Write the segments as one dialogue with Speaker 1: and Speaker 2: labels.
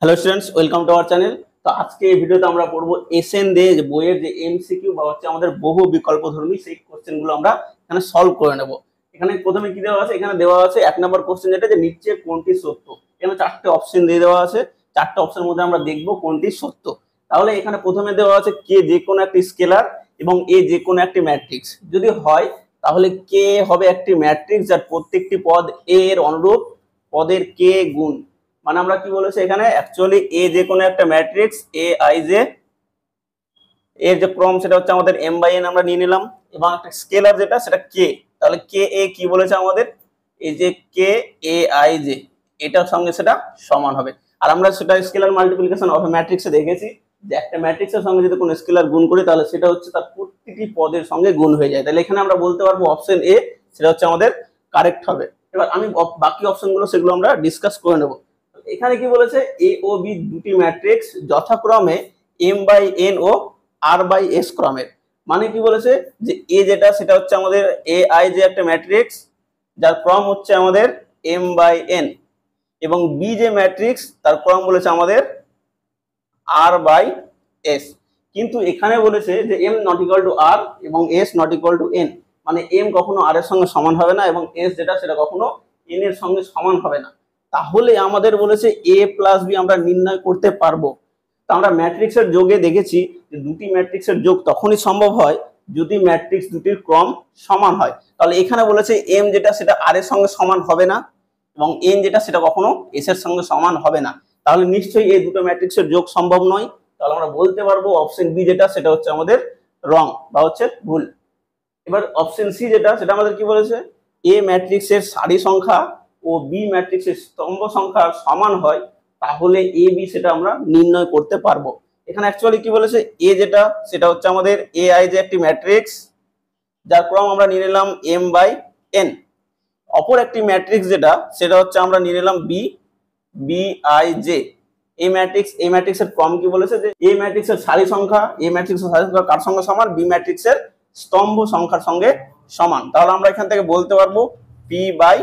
Speaker 1: Hello students, welcome to our channel. তো আজকে এই ভিডিওতে আমরা পড়বো এসএন দে যে বইয়ের যে এমসিকিউ বা হচ্ছে আমাদের বহু বিকল্পধর্মী সেই কোশ্চেনগুলো আমরা এখানে সলভ করে নেব। এখানে প্রথমে কি দেওয়া আছে? এখানে দেওয়া আছে 1 নম্বর কোশ্চেন যেটা যে নিচে কোনটি সত্য। এখানে 4টে অপশন দিয়ে দেওয়া আছে, 4টে অপশনের মধ্যে আমরা দেখব কোনটি সত্য। তাহলে এখানে প্রথমে দেওয়া আছে কে যে কোনো একটি স্কেলার এবং এ যে কোনো একটি ম্যাট্রিক্স যদি হয়, তাহলে কে হবে একটি ম্যাট্রিক্স যার প্রত্যেকটি পদ এ এর অনুরূপ পদের কে গুণ। মানে আমরা কি বলেছি এখানে, অ্যাকচুয়ালি এ যে কোনো একটা ম্যাট্রিক্স এ আই জে এর যে ক্রম সেটা হচ্ছে আমাদের এম বাই এন আমরা নিয়ে নিলাম, এবং একটা স্কেলার যেটা সেটা কে। তাহলে কে এ কি বলেছে আমাদের, এই যে কে এ আই জে এটার সঙ্গে সেটা সমান হবে। আর আমরা সেটা স্কেলার মাল্টিপ্লিকেশন অফ ম্যাট্রিক্সে দেখেছি যে একটা ম্যাট্রিক্সের সঙ্গে যদি কোনো স্কেলার গুণ করি তাহলে সেটা হচ্ছে তার প্রতিটি পদের সঙ্গে গুণ হয়ে যায়। তাহলে এখানে আমরা বলতে পারবো অপশন এ সেটা হচ্ছে আমাদের কারেক্ট হবে। এবার আমি বাকি অপশনগুলো সেগুলো আমরা ডিসকাস করে নেব। এখানে কি বলেছে, এ ও বি দুটি ম্যাট্রিক্স যথাক্রমে এম বাই এন ও আর বাই এস ক্রমের। মানে কি বলেছে যে এ যেটা সেটা হচ্ছে আমাদের এ আই যে একটা ম্যাট্রিক্স যার ক্রম হচ্ছে আমাদের এম বাই এন, এবং বি যে ম্যাট্রিক্স তার ক্রম বলেছে আমাদের আর বাই এস। কিন্তু এখানে বলেছে যে এম নট ইকুয়াল টু আর এবং S not equal two N, মানে এম কখনো আর এর সঙ্গে সমান হবে না এবং এস যেটা সেটা কখনো এন এর সঙ্গে সমান হবে না। তাহলে আমাদের বলেছে এ প্লাস বি আমরা নির্ণয় করতে পারবো। তা আমরা ম্যাট্রিক্সের যোগে দেখেছি যে দুটি ম্যাট্রিক্সের যোগ তখনই সম্ভব হয় যদি ম্যাট্রিক্স দুটির ক্রম সমান হয়। তাহলে এখানে বলেছে এম যেটা সেটা আর এর সঙ্গে সমান হবে না এবং এন যেটা সেটা কখনো এস এর সঙ্গে সমান হবে না। তাহলে নিশ্চয়ই এই দুটো ম্যাট্রিক্সের যোগ সম্ভব নয়। তাহলে আমরা বলতে পারবো অপশন বি যেটা সেটা হচ্ছে আমাদের রং বা হচ্ছে ভুল। এবার অপশন সি যেটা সেটা আমাদের কি বলেছে, এ ম্যাট্রিক্সের সারি সংখ্যা ও বি ম্যাট্রিক্সের স্তম্ভ সংখ্যা সমান হয়, তাহলে এ বি সেটা আমরা নির্ণয় করতে পারবো। এখানে অ্যাকচুয়ালি কি বলেছে, এ যেটা সেটা হচ্ছে আমাদের এ আই যে একটি ম্যাট্রিক্স যার ক্রম আমরা নিয়ে নিলাম এম বাই এন। অপর একটি ম্যাট্রিক্স যেটা সেটা হচ্ছে আমরা নিয়ে নিলাম বি বি আই জে। এই ম্যাট্রিক্সের ক্রম কি বলেছে যে এ ম্যাট্রিক্সের সারি সংখ্যা কার সঙ্গে সমান, বি ম্যাট্রিক্সের স্তম্ভ সংখ্যার সঙ্গে সমান। তাহলে আমরা এখান থেকে বলতে পারবো পি বাই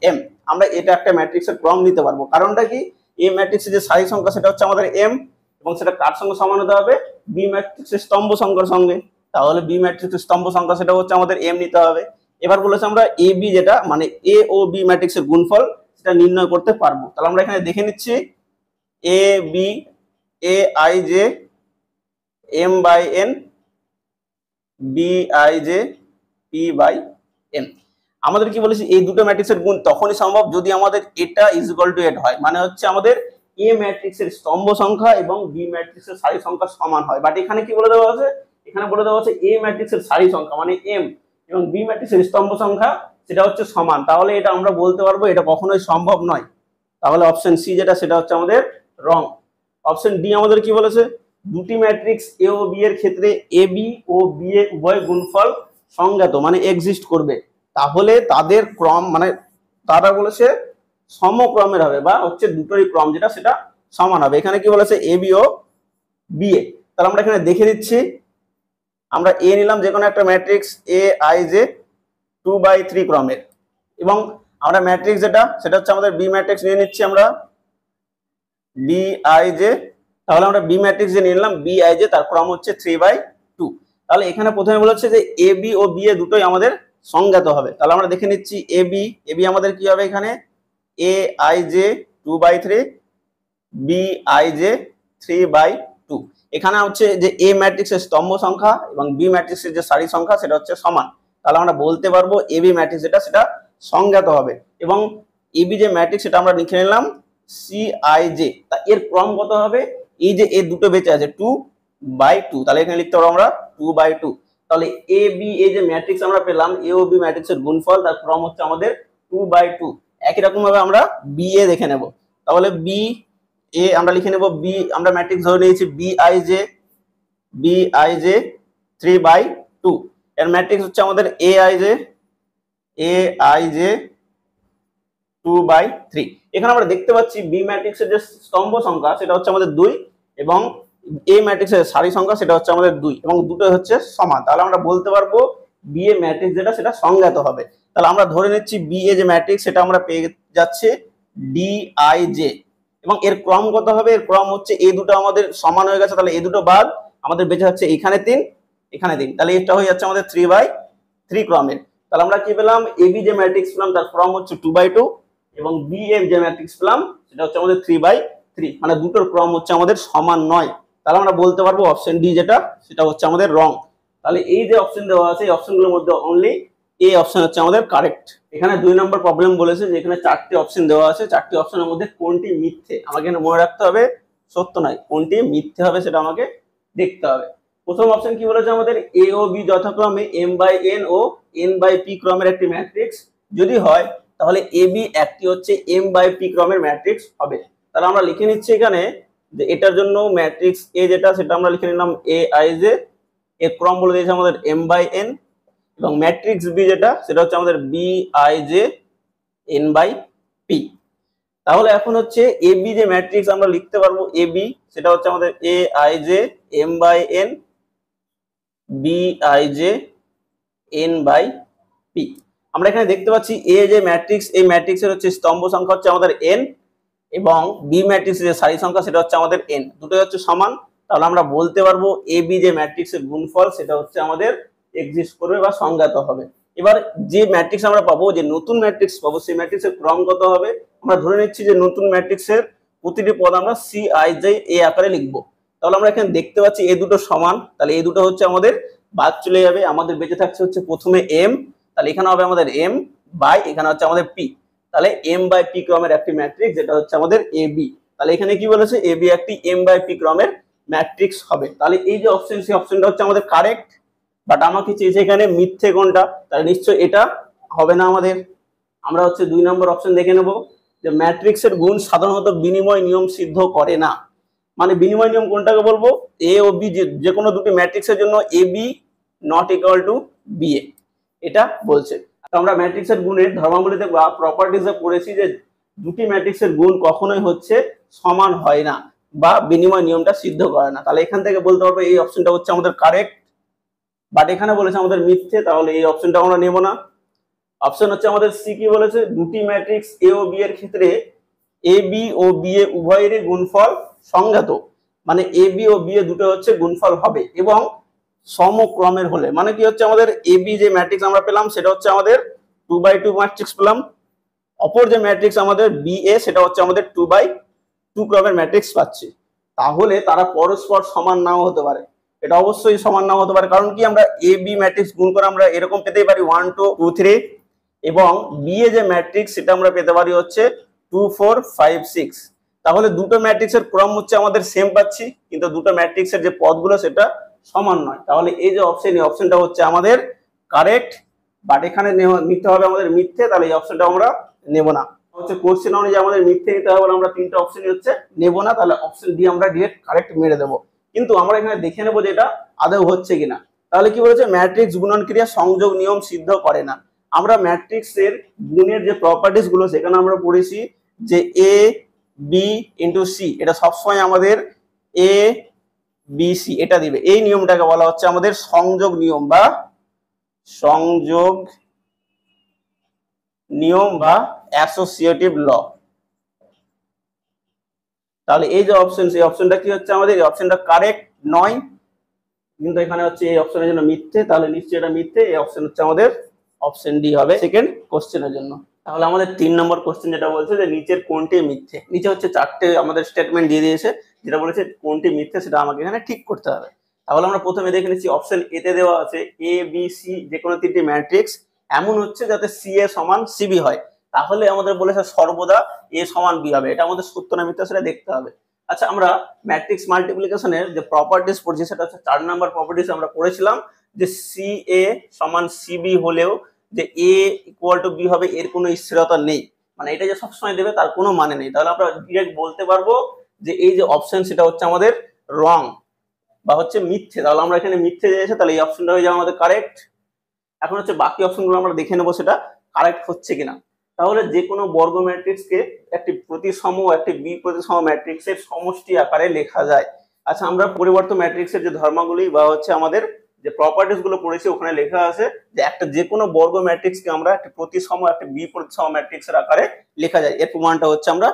Speaker 1: এম। আমরা এটা একটা ম্যাট্রিক্সের ক্রম নিতে পারবো। কারণটা কি, এ ম্যাট্রিক্সের যে সারি সংখ্যা সেটা হচ্ছে আমাদের এম এবং সেটা কার সঙ্গে সমান হতে হবে, বি ম্যাট্রিক্সের স্তম্ভ সংখ্যার সঙ্গে। তাহলে বি ম্যাট্রিক্সের স্তম্ভ সংখ্যা সেটা হচ্ছে আমাদের এম নিতে হবে। এবার বলেছে আমরা এ বি যেটা মানে এ ও বি ম্যাট্রিক্সের গুণফল সেটা নির্ণয় করতে পারবো। তাহলে আমরা এখানে দেখে নিচ্ছি A B A I J M by N B I J P by N. আমাদের কি বলেছি, এই দুটো ম্যাট্রিক্সের গুণ তখনই সম্ভব যদি আমাদের এটা ইজ ইকুয়াল টু এট হয়। মানে হচ্ছে আমাদের এ ম্যাট্রিক্সের স্তম্ভ সংখ্যা এবং বি ম্যাট্রিক্সের সারি সংখ্যা সমান হয়। বাট এখানে কি বলে দেওয়া আছে, এখানে বলে দেওয়া আছে এ ম্যাট্রিক্সের সারি সংখ্যা মানে এম এবং বি ম্যাট্রিক্সের স্তম্ভ সংখ্যা সেটা হচ্ছে সমান। তাহলে এটা আমরা বলতে পারবো এটা কখনোই সম্ভব নয়। তাহলে অপশন সি যেটা সেটা হচ্ছে আমাদের রং। অপশন ডি আমাদের কি বলেছে, দুটি ম্যাট্রিক্স এ ও বি এর ক্ষেত্রে A B O B A উভয় গুণফল সংজ্ঞাত মানে এক্সিস্ট করবে, তাহলে তাদের ক্রম মানে তারা বলেছে সমক্রমের হবে বা হচ্ছে দুটোরই ক্রম যেটা সেটা সমান হবে। এখানে কি বলেছে, A B O B A. তাহলে আমরা এখানে দেখে নিচ্ছি, আমরা এ নিলাম যে কোনো একটা ম্যাট্রিক্স এ আই জে 2/3 ক্রমের, এবং আমরা ম্যাট্রিক্স যেটা সেটা হচ্ছে আমাদের বি ম্যাট্রিক্স নিয়ে নিচ্ছি আমরা বি আই জে। তাহলে আমরা বি ম্যাট্রিক্স যে নিলাম বি আই জে তার ক্রম হচ্ছে 3/2। তাহলে এখানে প্রথমে বলেছে যে A B O B A দুটোই আমাদের সংজ্ঞাত হবে। তাহলে আমরা দেখে নিচ্ছি এ বি আমাদের কি হবে, এখানে A I J 2/3 B I J 3/2। এখানে হচ্ছে যে এ ম্যাট্রিক্সের স্তম্ভ সংখ্যা এবং বি ম্যাট্রিক্সের যে সারি সংখ্যা সেটা হচ্ছে সমান। তাহলে আমরা বলতে পারবো এ বি ম্যাট্রিক্স যেটা সেটা সংজ্ঞাত হবে, এবং এ বি যে ম্যাট্রিক্স সেটা আমরা লিখে নিলাম সি আই জে। তা এর ক্রম কত হবে, এই যে এ দুটো বেঁচে আছে 2/2, তাহলে এখানে লিখতে পারবো আমরা 2/2। তাহলে এ বি এই যে ম্যাট্রিক্স আমরা পেলাম এ ও বি ম্যাট্রিক্সের গুণফল তার ক্রম হচ্ছে আমাদের 2/2। একই রকম ভাবে আমরা বি এ দেখে নেব। তাহলে বি এ আমরা লিখে নেব বি, আমরা ম্যাট্রিক্স ধরে নিয়েছি বি আই জে 3/2। এর ম্যাট্রিক্স হচ্ছে আমাদের এ আই জে 2/3। এখানে আমরা দেখতে পাচ্ছি বি ম্যাট্রিক্সের যে স্তম্ভ সংখ্যা সেটা হচ্ছে আমাদের 2 এবং এ ম্যাট্রিক্সের সারি সংখ্যা সেটা হচ্ছে আমাদের 2 এবং দুটোই হচ্ছে সমান। তাহলে আমরা বলতে পারবো বি এ ম্যাট্রিক্স যেটা সেটা সংজ্ঞাত হবে। তাহলে আমরা ধরে নিচ্ছি বি এ যে ম্যাট্রিক্স সেটা আমরা পেয়ে যাচ্ছে ডি আই জে এবং এর ক্রম কত হবে? এর ক্রম হচ্ছে এই দুটো আমাদের সমান হয়ে গেছে, তাহলে এই দুটো বাদ আমাদের বেঁচে যাচ্ছে এখানে 3 এখানে 3, তাহলে এটা হয়ে যাচ্ছে আমাদের 3/3 ক্রমের। তাহলে আমরা কি পেলাম? এবি যে ম্যাট্রিক্স পেলাম তার ক্রম হচ্ছে 2/2 এবং বিএম যে ম্যাট্রিক্স পেলাম সেটা হচ্ছে আমাদের 3/3, মানে দুটোর ক্রম হচ্ছে আমাদের সমান নয়। তাহলে আমরা বলতে পারবো অপশন ডি যেটা সেটা হচ্ছে আমাদের রং। তাহলে এই যে অপশন দেওয়া আছে এই অপশনগুলোর মধ্যে অনলি এই অপশন হচ্ছে আমাদের কারেক্ট। এখানে 2 নম্বর প্রবলেম বলেছে যে এখানে 4টি অপশন দেওয়া আছে, 4টি অপশনের মধ্যে কোনটি মিথ্যে আমাকে এখানে মনে রাখতে হবে, সত্য নয়, কোনটি মিথ্যে হবে সেটা আমাকে দেখতে হবে। প্রথম অপশন কি বলেছে আমাদের? এ ও বি যথাক্রমে m/n ও n/p ক্রমের একটি ম্যাট্রিক্স যদি হয় তাহলে এ বি একটি হচ্ছে m/p ক্রমের ম্যাট্রিক্স হবে। তাহলে আমরা লিখে নিচ্ছি এখানে যে এটার জন্য ম্যাট্রিক্স এ যেটা সেটা আমরা লিখে নিলাম aij, এর ক্রম বলে দিয়েছে আমাদের m/n, এবং ম্যাট্রিক্স বি যেটা সেটা হচ্ছে আমাদের bij n/p। তাহলে এখন হচ্ছে এ বি যে ম্যাট্রিক্স আমরা লিখতে পারবো এ বি সেটা হচ্ছে আমাদের aij m/n bij n/p। আমরা এখানে দেখতে পাচ্ছি এ যে ম্যাট্রিক্স এই ম্যাট্রিক্সের হচ্ছে স্তম্ভ সংখ্যা হচ্ছে আমাদের n এবং বি ম্যাট্রিক্সের যে সারি সংখ্যা সেটা হচ্ছে আমাদের n, দুটোই হচ্ছে সমান। তাহলে আমরা বলতে পারবো এ বি যে ম্যাট্রিক্সের গুণফল সেটা হচ্ছে আমাদের এক্সিস্ট করবে বা সংজ্ঞাত হবে। এবার যে ম্যাট্রিক্স আমরা পাবো, যে নতুন ম্যাট্রিক্স পাবো, সেই ম্যাট্রিক্সের ক্রম কত হবে? আমরা ধরে নিচ্ছি যে নতুন ম্যাট্রিক্সের প্রতিটি পদ আমরা Cij এ আকারে লিখবো। তাহলে আমরা এখানে দেখতে পাচ্ছি এই দুটো সমান, তাহলে এই দুটো হচ্ছে আমাদের বাদ চলে যাবে, আমাদের বেঁচে থাকছে হচ্ছে প্রথমে m, তাহলে এখানে হবে আমাদের m বাই এখানে হচ্ছে আমাদের p, তাহলে m/p ক্রমের একটি ম্যাট্রিক্স যেটা হচ্ছে আমাদের ab। তাহলে এখানে কি বলেছে? ab একটি m/p ক্রমের ম্যাট্রিক্স হবে। তাহলে এই যে অপশন সেই অপশনটা হচ্ছে আমাদের কারেক্ট, বাট আমাকে চেয়েছে এখানে মিথ্যে কোনটা, তাহলে নিশ্চয় এটা হবে না আমাদের। আমরা হচ্ছে 2 নম্বর অপশন দেখে নেব যে ম্যাট্রিক্সের গুণ সাধারণত বিনিময় নিয়ম সিদ্ধ করে না। মানে বিনিময় নিয়ম কোনটাকে বলবো? এ ও বি যে কোনো দুটি ম্যাট্রিক্সের জন্য A B not equal to B A, এটা বলছে। আমরা ম্যাট্রিক্সের গুণের ধর্মাবলীতে বা প্রপার্টিজে পড়েছি যে দুটি ম্যাট্রিক্সের গুণ কখনোই হচ্ছে সমান হয় না বা বিনিময় নিয়মটা সিদ্ধ করে না। তাহলে এখান থেকে বলতে পারবো এই অপশনটা হচ্ছে আমাদের কারেক্ট, বাট এখানে বলেছে আমাদের মিথ্যে, তাহলে এই অপশনটা আমরা নেব না। অপশন হচ্ছে আমাদের সি কি বলেছে? দুটি ম্যাট্রিক্স এ ও বি এর ক্ষেত্রে A B O B A উভয়েরই গুণফল সংজ্ঞাত, মানে A B O B A দুটো হচ্ছে গুণফল হবে এবং সমক্রমের হলে। মানে কি হচ্ছে? আমাদের এ বি যে ম্যাট্রিক্স আমরা পেলাম সেটা হচ্ছে আমাদের 2/2 ম্যাট্রিক্স পেলাম, অপর যে ম্যাট্রিক্স আমাদের বি এ সেটা হচ্ছে আমাদের 2/2 ক্রমের ম্যাট্রিক্স পাচ্ছি। তাহলে তারা পরস্পর সমান নাও হতে পারে, এটা অবশ্যই সমান নাও হতে পারে। কারণ কি? আমরা এ বি ম্যাট্রিক্স গুণ করে আমরা এরকম পেতেই পারি 1 2 2 3, এবং বি এ যে ম্যাট্রিক্স সেটা আমরা পেতে পারি হচ্ছে 2 4 5 6। তাহলে দুটো ম্যাট্রিক্সের ক্রম হচ্ছে আমাদের সেম পাচ্ছি, কিন্তু দুটো ম্যাট্রিক্সের যে পদগুলো সেটা সমান নয়। তাহলে এই যে অপশন, এই অপশনটা হচ্ছে আমাদের কারেক্ট, বাট এখানে নিতে হবে আমাদের মিথ্যে, তাহলে এই অপশনটা আমরা নেব না। হচ্ছে কোশ্চেন অনুযায়ী আমাদের মিথ্যে নিতে হবে, আমরা তিনটা অপশনই হচ্ছে নেব না, তাহলে অপশন ডি আমরা ডিরেক্ট কারেক্ট মেরে দেবো। কিন্তু আমরা এখানে দেখে নেবো যে এটা আদৌ হচ্ছে কিনা। তাহলে কি বলেছে? ম্যাট্রিক্স গুণন ক্রিয়া সংযোগ নিয়ম সিদ্ধ করে না। আমরা ম্যাট্রিক্সের গুণের যে প্রপার্টিস গুলো সেখানে আমরা পড়েছি যে এ বি ইন্টু সি, এটা সবসময় আমাদের এ বি সি এটা দিবে। এই নিয়মটাকে বলা হচ্ছে আমাদের সংযোগ নিয়ম বা সংযোগ নিয়ম বা অ্যাসোসিয়েটিভ ল। তাহলে এই যে অপশন, সেই অপশনটা কি হচ্ছে আমাদের? এই অপশনটা কারেক্ট নয়, কিন্তু এখানে হচ্ছে এই অপশনের জন্য মিথ্যে, তাহলে নিশ্চয়ই এটা মিথ্যে। এই অপশন হচ্ছে আমাদের অপশন ডি হবে সেকেন্ড কোশ্চেনের জন্য। তাহলে আমাদের 3 নম্বর কোশ্চেন যেটা বলছে যে নিচের কোনটি মিথ্যে, নিচে হচ্ছে 4টে আমাদের স্টেটমেন্ট দিয়ে দিয়েছে, যেটা বলেছে কোনটি মিথ্যে সেটা আমাকে এখানে ঠিক করতে হবে। তাহলে আমরা প্রথমে দেখে নিচ্ছি অপশন এ তে দেওয়া আছে এ বি সি যে কোনো তিনটি ম্যাট্রিক্স এমন হচ্ছে যাতে সি এ সমান সিবি হয়। তাহলে আমাদের বলেছে সর্বদা এ সমান বি হবে, এটা আমাদের সত্য না মিথ্যা সেটা দেখতে হবে। আচ্ছা, আমরা ম্যাট্রিক্স মাল্টিপ্লিকেশনের যে প্রপার্টিস পড়ছি সেটা হচ্ছে 4 নাম্বার প্রপার্টিস আমরা পড়েছিলাম যে সি এ সমান সিবি হলেও যে এ ইকুয়াল টু বি হবে এর কোনো স্থিরতা নেই, মানে এটা যে সবসময় দেবে তার কোনো মানে নেই। তাহলে আমরা ডিরেক্ট বলতে পারবো যে এই যে অপশন সেটা হচ্ছে আমাদের রং বা হচ্ছে মিথ্যে। তাহলে আমরা এখানে মিথ্যে দিয়েছে, তাহলে এই অপশনটা হয়ে যাবে আমাদের কারেক্ট। এখন হচ্ছে বাকি অপশনগুলো আমরা দেখে নেবো সেটা কারেক্ট হচ্ছে কিনা। তাহলে যে কোনো বর্গ ম্যাট্রিক্সকে একটি প্রতিসম একটি বি প্রতিসম ম্যাট্রিক্সের সমষ্টি আকারে লেখা যায়। আচ্ছা, আমরা পরিবর্তন ম্যাট্রিক্সের যে ধর্মগুলি বা হচ্ছে আমাদের যে প্রপার্টিস গুলো পড়েছি ওখানে লেখা আছে যে একটা যে কোনো বর্গ ম্যাট্রিক্সকে আমরা একটা প্রতিসম একটা বি প্রতিসম ম্যাট্রিক্সের আকারে লেখা যায়। এর প্রমাণটা হচ্ছে আমরা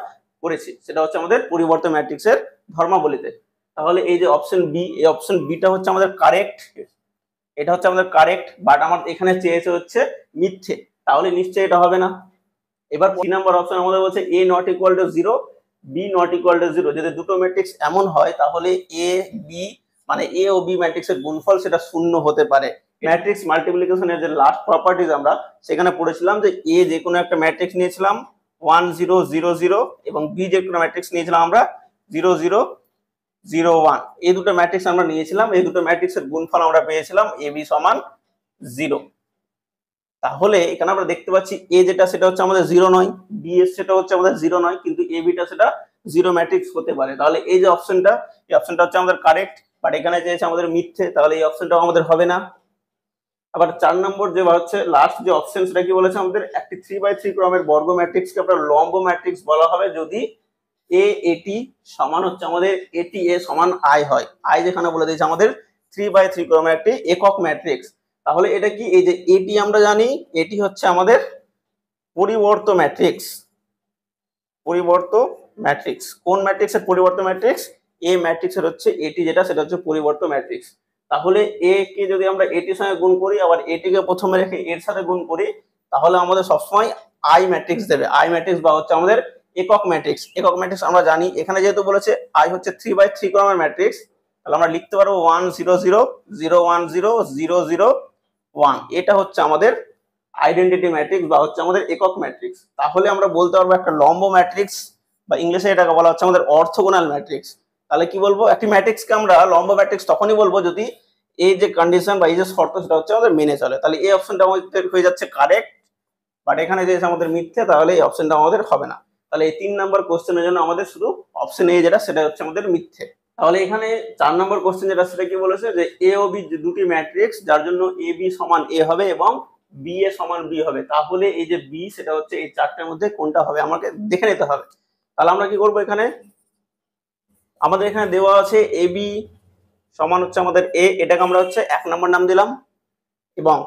Speaker 1: করেছি, সেটা হচ্ছে আমাদের পরিবর্ত ম্যাট্রিক্সের ধর্মাবলীতে। তাহলে এই যে অপশন বি, এই অপশন বিটা হচ্ছে আমাদের কারেক্ট, এটা হচ্ছে আমাদের কারেক্ট, বাট আমার এখানে চেয়েছে হচ্ছে মিথ্যে, তাহলে নিশ্চয়ই এটা হবে না। এবার 3 নাম্বার অপশন আমাদের বলছে A not equal to 0, B not equal to 0। যদি দুটো ম্যাট্রিক্স এমন হয় তাহলে এ বি মানে এ ও বি ম্যাট্রিক্সের গুণফল সেটা শূন্য হতে পারে। ম্যাট্রিক্স মাল্টিপ্লিকেশনের যে লাস্ট প্রপার্টিজ আমরা সেখানে পড়েছিলাম যে এ যে কোনো একটা ম্যাট্রিক্স নিয়েছিলাম 1 0 0 0 এবং বি যে কোনো ম্যাট্রিক্স নিয়েছিলাম আমরা 0 0 0 1। এই দুটো ম্যাট্রিক্স আমরা নিয়েছিলাম, এই দুটো ম্যাট্রিক্সের গুণফল আমরা পেয়েছিলাম এ বি সমান 0। তাহলে এখানে আমরা দেখতে পাচ্ছি এ যেটা সেটা হচ্ছে আমাদের 0 নয়, বি এর সেটা হচ্ছে আমাদের 0 নয়, কিন্তু এ বিটা সেটা 0 ম্যাট্রিক্স হতে পারে। তাহলে এই যে অপশনটা, এই অপশনটা হচ্ছে আমাদের কারেক্ট, বাট এখানে চেয়েছে আমাদের মিথ্যে, তাহলে এই অপশনটাও আমাদের হবে না। আবার 4 নম্বর যে হচ্ছে লাস্ট যে অপশন, সেটা কি বলেছে আমাদের একটি 3/3 ক্রমের বর্গ ম্যাট্রিক্সকে আমরা লম্ব ম্যাট্রিক্স বলা হবে যদি এ এটি সমান হচ্ছে আমাদের এটি এ সমান আই হয়। আই যেখানে বলে দিয়েছে আমাদের 3/3 ক্রমের একটি একক ম্যাট্রিক্স। তাহলে এটা কি, এই যে এটি আমরা জানি এটি হচ্ছে আমাদের পরিবর্ত ম্যাট্রিক্স। পরিবর্ত ম্যাট্রিক্স কোন ম্যাট্রিক্সের পরিবর্ত ম্যাট্রিক্স? এ ম্যাট্রিক্সের হচ্ছে এটি যেটা সেটা হচ্ছে পরিবর্ত ম্যাট্রিক্স। তাহলে এ কে যদি আমরা এটির সঙ্গে গুণ করি, আবার এটিকে প্রথমে রেখে এর সাথে গুণ করি, তাহলে আমাদের সবসময় আই ম্যাট্রিক্স দেবে। আই ম্যাট্রিক্স বা হচ্ছে আমাদের একক ম্যাট্রিক্স। একক ম্যাট্রিক্স আমরা জানি, এখানে যেহেতু বলেছে আই হচ্ছে 3/3 ক্রমের ম্যাট্রিক্স, তাহলে আমরা লিখতে পারবো 1 0 0 0 1 0 0 0 1। এটা হচ্ছে আমাদের আইডেন্টিটি ম্যাট্রিক্স বা হচ্ছে আমাদের একক ম্যাট্রিক্স। তাহলে আমরা বলতে পারবো একটা লম্ব ম্যাট্রিক্স বা ইংলিশে এটাকে বলা হচ্ছে আমাদের অর্থোগোনাল ম্যাট্রিক্স। তাহলে কি বলবো, একটি ম্যাট্রিক্সকে আমরা লম্ব ম্যাট্রিক্স তখনই বলবো যদি এই যে কন্ডিশন বা এই যে শর্ত সেটা হচ্ছে আমাদের মেনে চলে। তাহলে এই অপশনটা আমাদের হয়ে যাচ্ছে কারেক্ট, বাট এখানে যে আমাদের মিথ্যে, তাহলে এই অপশনটা আমাদের হবে না। তাহলে এই 3 নাম্বার কোশ্চেনের জন্য আমাদের শুধু অপশন এ যেটা সেটা হচ্ছে আমাদের মিথ্যে। তাহলে এখানে 4 নম্বর কোশ্চেন যেটা সেটা কি বলেছে যে এ ও বি দুটি ম্যাট্রিক্স যার জন্য এ বি সমান এ হবে এবং বি এ সমান বি হবে। তাহলে এই যে বি সেটা হচ্ছে এই চারটার মধ্যে কোনটা হবে আমাকে দেখে নিতে হবে। তাহলে আমরা কি করব, এখানে আমাদের এখানে দেওয়া আছে এ বি সমান হচ্ছে আমাদের এ, এটাকে আমরা হচ্ছে 1 নম্বর নাম দিলাম, এবং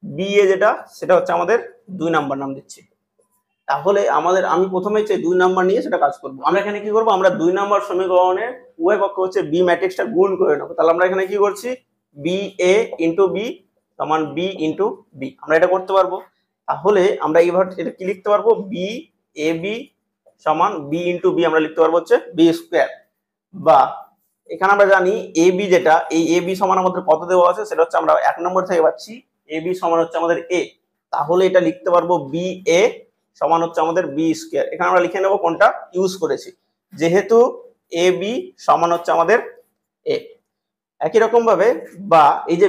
Speaker 1: বি এ যেটা সেটা হচ্ছে আমাদের 2 নম্বর নাম দিচ্ছি। তাহলে আমাদের আমি প্রথমে চাই 2 নাম্বার নিয়ে সেটা কাজ করব। আমরা এখানে কি করব, আমরা 2 নাম্বার সমীকরণে উভয় পক্ষ হচ্ছে বি ম্যাট্রিক্সটা গুণ করে নেব। তাহলে আমরা এখানে কি করছি, বি এ ইন্টু বি সমান বি ইন্টু বি, আমরা এটা করতে পারবো। তাহলে আমরা এইভাবে এটা কি লিখতে পারবো, বি এ বি সমান বি ইন্টু বি আমরা লিখতে পারবো হচ্ছে বি স্কোয়ার। বা এখানে আমরা জানি এ বি যেটা, এই এ বি সমান আমাদের কত দেওয়া আছে সেটা হচ্ছে আমরা 1 নম্বর থেকে পাচ্ছি এ বি সমান হচ্ছে আমাদের এ। তাহলে এটা লিখতে পারবো বি এ সমান হচ্ছে আমাদের বি স্কোয়ার। এখানে আমরা লিখে নেব কোনটা ইউজ করেছি, যেহেতু এ বি সমান হচ্ছে আমাদের এ। একই রকম ভাবে বা এই যে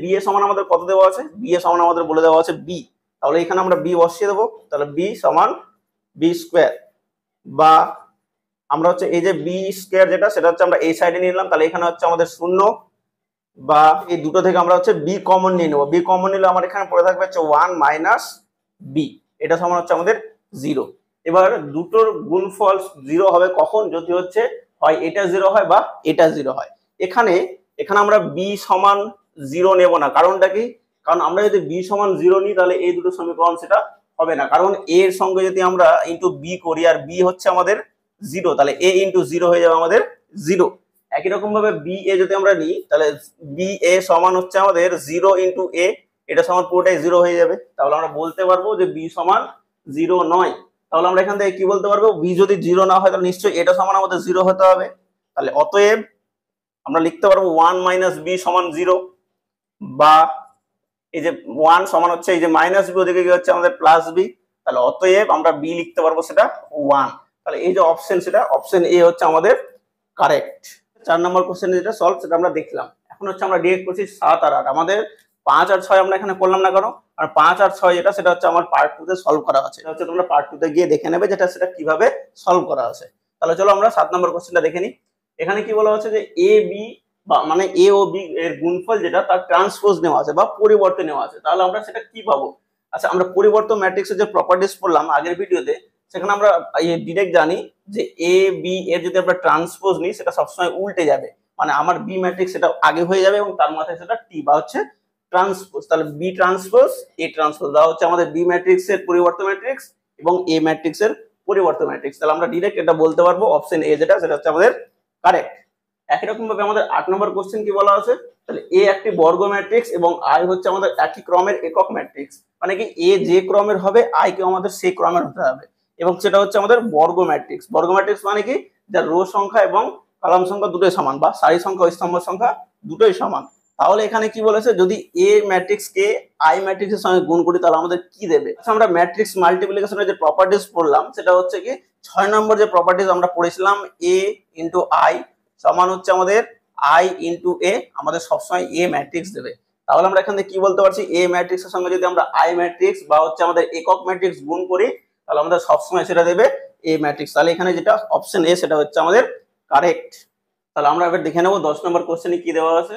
Speaker 1: বি এ সমান আমাদের কত দেওয়া আছে, বি এ সমান আমাদের বলে দেওয়া আছে বি, তাহলে এখানে আমরা বি বসিয়ে দেবো। তাহলে বি সমান বি স্কোয়ার। বা আমরা হচ্ছে এই যে বি স্কোয়ার যেটা সেটা হচ্ছে আমরা এই সাইডে নিয়ে নিলাম, তাহলে এখানে হচ্ছে আমাদের 0। বা এই দুটো থেকে আমরা হচ্ছে বি কমন নিয়ে নেবো, বি কমন নিলে আমার এখানে পড়ে থাকবে হচ্ছে 1 মাইনাস বি, এটা সমান হচ্ছে আমাদের 0। এবার দুটোর গুণফল 0 হবে কখন, যদি হচ্ছে হয় এটা 0 হয় বা এটা 0 হয়। এখানে আমরা বি সমান 0 নেব না, কারণটা কি, কারণ আমরা যদি বি সমান 0 নিই তাহলে এই দুটো সমীকরণ সেটা হবে না, কারণ এ এর সঙ্গে যদি আমরা ইন্টু বি করি আর বি হচ্ছে আমাদের 0, তাহলে এ ইন্টু 0 হয়ে যাবে আমাদের 0। একই রকম ভাবে বি এ যদি আমরা নিই তাহলে বি এ সমান হচ্ছে আমাদের 0 ইন্টু এ, এটা সমান পুরোটাই 0 হয়ে যাবে। তাহলে আমরা বলতে পারবো যে বি সমান 0 নয়। তাহলে আমরা এখান থেকে কি বলতে পারবো, বি যদি 0 না হয় তাহলে নিশ্চয়ই এটা সমান আমাদের 0 হতে হবে। তাহলে অতএব আমরা লিখতে পারবো 1 মাইনাস বি সমান 0। বা এই যে 1 সমান হচ্ছে এই যে মাইনাস বি, ওদিকে কি হচ্ছে আমাদের প্লাস বি, তাহলে অতএব আমরা বি লিখতে পারবো সেটা 1। তাহলে এই যে অপশন সেটা অপশন এ হচ্ছে আমাদের কারেক্ট। 4 নম্বর কোশ্চেনে যেটা সলভ সেটা আমরা দেখলাম। এখন হচ্ছে আমরা ডিরেক্ট করছি 7 আর 8। আমাদের 5 আর 6 আমরা এখানে করলাম না কেন, আর 5 আর 6 যেটা সেটা হচ্ছে আমার পার্ট 2 তে সলভ করা আছে, এটা হচ্ছে তোমরা পার্ট 2 তে গিয়ে দেখে নেবে যেটা সেটা কিভাবে সলভ করা আছে। তাহলে চলো আমরা 7 নম্বর কোশ্চেনটা দেখে নিই। এখানে কি বলা হচ্ছে যে এ বি বা মানে এ ও বি এর গুণফল যেটা তার ট্রান্সপোজ নেওয়া আছে বা পরিবর্তে নেওয়া আছে, তাহলে আমরা সেটা কি পাবো। আচ্ছা, আমরা পরিবর্তন ম্যাট্রিক্সের যে প্রপার্টিজ পড়লাম আগের ভিডিওতে, সেখানে আমরা ডিরেক্ট জানি যে এ বি এর যদি আমরা ট্রান্সপোজ নিই সেটা সবসময় উল্টে যাবে, মানে আমার বি ম্যাট্রিক্স সেটা আগে হয়ে যাবে এবং তার মাথায় সেটা টি বা হচ্ছে ট্রান্সপোজ। তাহলে বি ট্রান্সপোজ এ ট্রান্সপোজ দেওয়া হচ্ছে আমাদের বি ম্যাট্রিক্সের পরিবর্তন ম্যাট্রিক্স এবং এ ম্যাট্রিক্সের পরিবর্ত ম্যাট্রিক্স। তাহলে আমরা ডিরেক্ট এটা বলতে পারবো অপশন এ যেটা, সেটা হচ্ছে আমাদের কারেক্ট। একই রকম ভাবে আমাদের 8 নম্বর কোশ্চেন কি বলা আছে, তাহলে এ একটি বর্গ ম্যাট্রিক্স এবং আই হচ্ছে আমাদের একই ক্রমের একক ম্যাট্রিক্স। মানে কি এ যে ক্রমের হবে আই কে আমাদের সেই ক্রমের হতে হবে, এবং সেটা হচ্ছে আমাদের বর্গ ম্যাট্রিক্স। বর্গ ম্যাট্রিক্স মানে কি, যার রো সংখ্যা এবং কলাম সংখ্যা দুটোই সমান, বা সারি সংখ্যা ও স্তম্ভ সংখ্যা দুটোই সমান। তাহলে এখানে কি বলেছে, যদি এ ম্যাট্রিক্স কে আই ম্যাট্রিক্সের সঙ্গে গুণ করি তাহলে আমাদের কি দেবে। আচ্ছা, আমরা ম্যাট্রিক্স মাল্টিপ্লিকেশনের যে প্রপার্টিজ পড়লাম সেটা হচ্ছে কি 6 নম্বর যে প্রপার্টিজ আমরা পড়েছিলাম, এ ইন্টু আই সমান হচ্ছে আমাদের আই ইন্টু এ, আমাদের সবসময় এ ম্যাট্রিক্স দেবে। তাহলে আমরা এখানে কি বলতে পারছি, এ ম্যাট্রিক্সের সঙ্গে যদি আমরা আই ম্যাট্রিক্স বা হচ্ছে আমাদের একক ম্যাট্রিক্স গুণ করি তাহলে আমাদের সবসময় সেটা দেবে এ ম্যাট্রিক্স। তাহলে এখানে যেটা অপশন এ সেটা হচ্ছে আমাদের কারেক্ট। তাহলে আমরা এবার দেখে নেবো 10 নম্বর কোশ্চেনে কি দেওয়া আছে।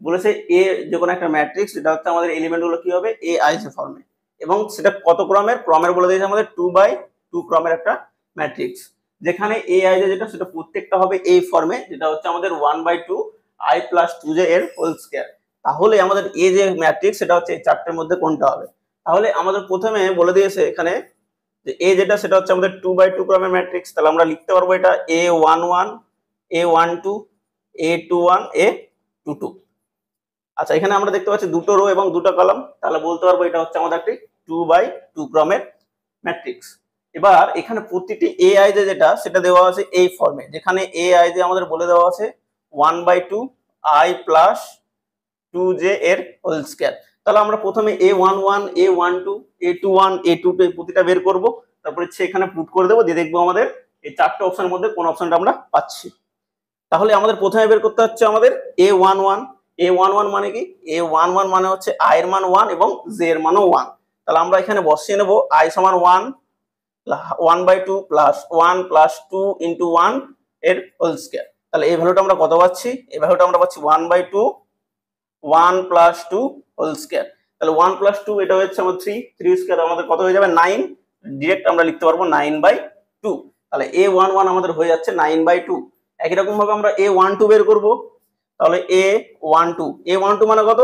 Speaker 1: বলেছে এ যে কোনো একটা ম্যাট্রিক্স, যেটা হচ্ছে আমাদের এলিমেন্ট গুলো কি হবে এ আই যে ফর্মে, এবং সেটা কত ক্রমের, ক্রমের বলে দিয়েছে আমাদের 2/2 ক্রমের একটা ম্যাট্রিক্স, যেখানে এ আই যেটা সেটা প্রত্যেকটা হবে এই ফর্মে, যেটা হচ্ছে আমাদের 1/2 i প্লাস 2j এর হোল স্কয়ার। তাহলে আমাদের এ যে ম্যাট্রিক্স সেটা হচ্ছে এই চারটের মধ্যে কোনটা হবে। তাহলে আমাদের প্রথমে বলে দিয়েছে এখানে যে এ যেটা সেটা হচ্ছে আমাদের 2/2 ক্রমের ম্যাট্রিক্স। তাহলে আমরা লিখতে পারবো এটা a11 a12 a21 a22। আচ্ছা, এখানে আমরা দেখতে পাচ্ছি দুটো রো এবং দুটো কলাম, তাহলে বলতে পারবো এটা হচ্ছে আমাদের একটি 2/2 ক্রমের ম্যাট্রিক্স। এবার এখানে প্রতিটি এ আই যেটা সেটা দেওয়া আছে এই ফর্মে, যেখানে এ আই যে আমাদের বলে দেওয়া আছে 1/2 i প্লাস 2j এর হোল স্কয়ার। তাহলে আমরা প্রথমে a11 a12 a21 a22 এই প্রতিটা বের করব, তারপরে এখানে পুট করে দেবো, দিয়ে দেখবো আমাদের এই চারটে অপশনের মধ্যে কোন অপশনটা আমরা পাচ্ছি। তাহলে আমাদের প্রথমে বের করতে হচ্ছে আমাদের a11। a11 মানে কি, a11 মানে হচ্ছে i এর মান 1 এবং j এর মানও 1। তাহলে আমরা এখানে বসিয়ে নেব i সমান 1 1/2 প্লাস 1 প্লাস 2 ইন্টু 1 এর হোল স্কয়ার। তাহলে এই ভ্যালুটা আমরা কত পাচ্ছি, এই ভ্যালুটা আমরা পাচ্ছি 1/2 1 প্লাস 2 হোল স্কয়ার। তাহলে 1 প্লাস 2 এটা হচ্ছে আমাদের 3 স্কয়ার, আমাদের কত হয়ে যাবে 9। ডিরেক্ট আমরা লিখতে পারবো 9/2। তাহলে a11 আমাদের হয়ে যাচ্ছে 9/2। একই রকম ভাবে আমরা a12 বের করব। তাহলে a12 মানে কত,